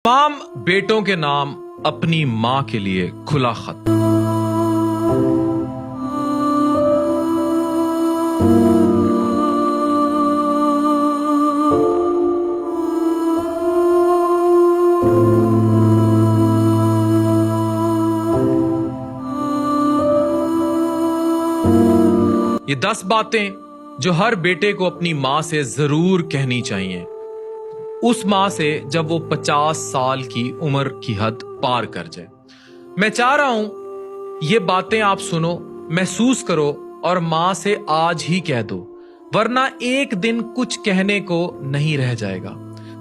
तमाम बेटों के नाम अपनी मां के लिए खुला खत। ये 10 बातें जो हर बेटे को अपनी मां से जरूर कहनी चाहिए, उस मां से जब वो 50 साल की उम्र की हद पार कर जाए। मैं चाह रहा हूं ये बातें आप सुनो, महसूस करो और मां से आज ही कह दो, वरना एक दिन कुछ कहने को नहीं रह जाएगा।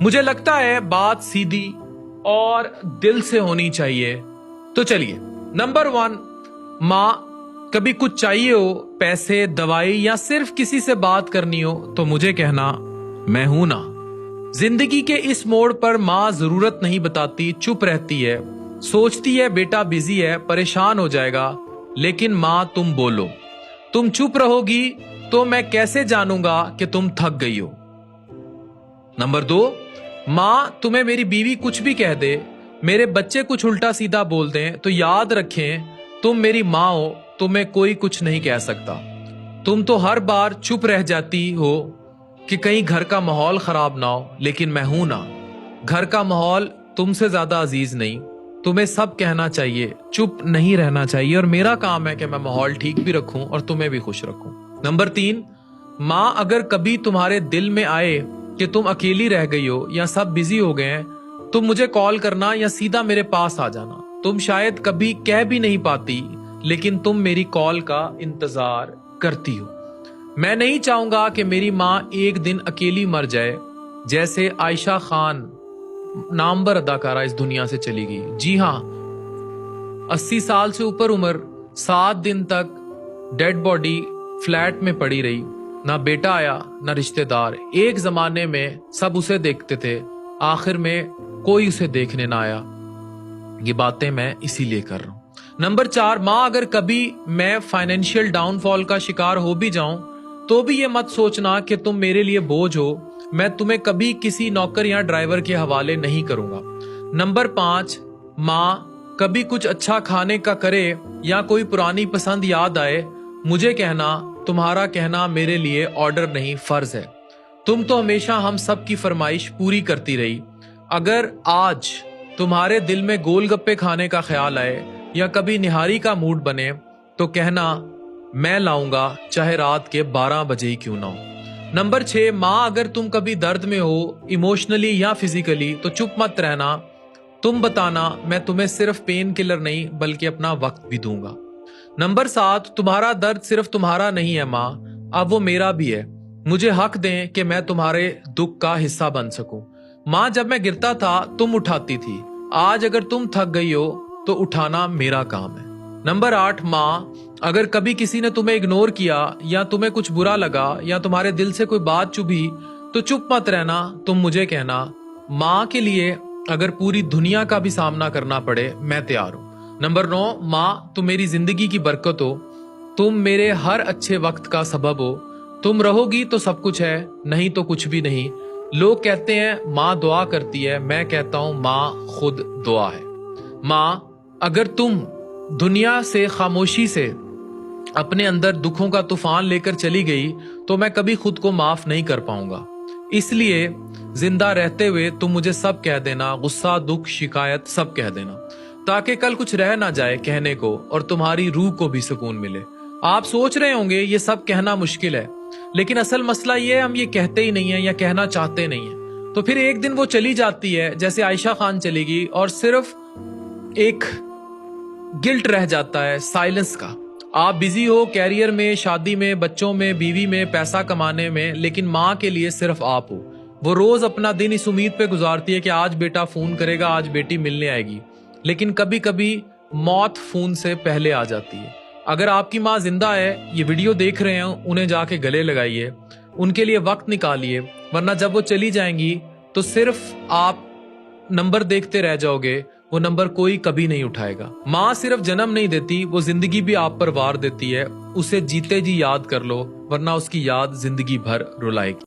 मुझे लगता है बात सीधी और दिल से होनी चाहिए। तो चलिए, नंबर 1, मां कभी कुछ चाहिए हो, पैसे, दवाई या सिर्फ किसी से बात करनी हो, तो मुझे कहना, मैं हूं ना। जिंदगी के इस मोड़ पर मां जरूरत नहीं बताती, चुप रहती है, सोचती है बेटा बिजी है, परेशान हो जाएगा। लेकिन मां तुम बोलो, तुम चुप रहोगी तो मैं कैसे जानूंगा कि तुम थक गई हो। नंबर 2, मां तुम्हें मेरी बीवी कुछ भी कह दे, मेरे बच्चे कुछ उल्टा सीधा बोल दें, तो याद रखें तुम मेरी मां हो, तुम्हें कोई कुछ नहीं कह सकता। तुम तो हर बार चुप रह जाती हो कि कहीं घर का माहौल खराब ना हो, लेकिन मैं हूं ना। घर का माहौल तुमसे ज्यादा अजीज नहीं, तुम्हें सब कहना चाहिए, चुप नहीं रहना चाहिए, और मेरा काम है कि मैं माहौल ठीक भी रखूं और तुम्हें भी खुश रखूं। नंबर 3, मां अगर कभी तुम्हारे दिल में आए कि तुम अकेली रह गई हो या सब बिजी हो गए हैं, तुम मुझे कॉल करना या सीधा मेरे पास आ जाना। तुम शायद कभी कह भी नहीं पाती, लेकिन तुम मेरी कॉल का इंतजार करती हो। मैं नहीं चाहूंगा कि मेरी मां एक दिन अकेली मर जाए, जैसे आयशा खान नामवर अदाकारा इस दुनिया से चली गई। जी हां, 80 साल से ऊपर उम्र, 7 दिन तक डेड बॉडी फ्लैट में पड़ी रही, ना बेटा आया ना रिश्तेदार। एक जमाने में सब उसे देखते थे, आखिर में कोई उसे देखने ना आया। ये बातें मैं इसीलिए कर रहा हूं। नंबर 4, मां अगर कभी मैं फाइनेंशियल डाउनफॉल का शिकार हो भी जाऊं, तो भी ये मत सोचना कि तुम मेरे लिए बोझ हो। मैं तुम्हें कभी किसी नौकर या ड्राइवर के हवाले नहीं करूंगा। नंबर 5, मां कभी कुछ अच्छा खाने का करे या कोई पुरानी पसंद याद आए, मुझे कहना, तुम्हारा कहना मेरे लिए ऑर्डर नहीं फर्ज है। तुम तो हमेशा हम सब की फरमाइश पूरी करती रही। अगर आज तुम्हारे दिल में गोलगप्पे खाने का ख्याल आए या कभी निहारी का मूड बने, तो कहना, मैं लाऊंगा, चाहे रात के 12 बजे ही क्यों ना हो। नंबर 6, मां अगर तुम कभी दर्द में हो, इमोशनली या फिजिकली, तो चुप मत रहना, तुम बताना, मैं तुम्हें सिर्फ पेन किलर नहीं बल्कि अपना वक्त भी दूंगा। नंबर 7, तुम्हारा दर्द सिर्फ तुम्हारा नहीं है मां, अब वो मेरा भी है। मुझे हक दें कि मैं तुम्हारे दुख का हिस्सा बन सकूं। मां जब मैं गिरता था तुम उठाती थी, आज अगर तुम थक गई हो तो उठाना मेरा काम है। नंबर 8, मां अगर कभी किसी ने तुम्हें इग्नोर किया या तुम्हें कुछ बुरा लगा या तुम्हारे दिल से कोई बात चुभी, तो चुप मत रहना, तुम मुझे कहना। मां के लिए अगर पूरी दुनिया का भी सामना करना पड़े, मैं तैयार हूं। नंबर 9, मां तुम मेरी जिंदगी की बरकत हो, तुम मेरे हर अच्छे वक्त का सबब हो। तुम रहोगी तो सब कुछ है, नहीं तो कुछ भी नहीं। लोग कहते हैं मां दुआ करती है, मैं कहता हूं मां खुद दुआ है। मां अगर तुम दुनिया से खामोशी से अपने अंदर दुखों का तूफान लेकर चली गई, तो मैं कभी खुद को माफ नहीं कर पाऊंगा। इसलिए जिंदा रहते हुए तुम मुझे सब कह देना, गुस्सा, दुख, शिकायत सब कह देना, ताकि कल कुछ रह ना जाए कहने को और तुम्हारी रूह को भी सुकून मिले। आप सोच रहे होंगे ये सब कहना मुश्किल है, लेकिन असल मसला ये है हम ये कहते ही नहीं है या कहना चाहते नहीं है। तो फिर एक दिन वो चली जाती है, जैसे आयशा खान चली गई, और सिर्फ एक गिल्ट रह जाता है, साइलेंस का। आप बिजी हो कैरियर में, शादी में, बच्चों में, बीवी में, पैसा कमाने में, लेकिन माँ के लिए सिर्फ आप हो। वो रोज अपना दिन इस उम्मीद पे गुजारती है कि आज बेटा फोन करेगा, आज बेटी मिलने आएगी, लेकिन कभी कभी मौत फोन से पहले आ जाती है। अगर आपकी माँ जिंदा है, ये वीडियो देख रहे हैं, उन्हें जाके गले लगाइए, उनके लिए वक्त निकालिए, वरना जब वो चली जाएंगी तो सिर्फ आप नंबर देखते रह जाओगे, वो नंबर कोई कभी नहीं उठाएगा। माँ सिर्फ जन्म नहीं देती, वो जिंदगी भी आप पर वार देती है। उसे जीते जी याद कर लो, वरना उसकी याद जिंदगी भर रुलाएगी।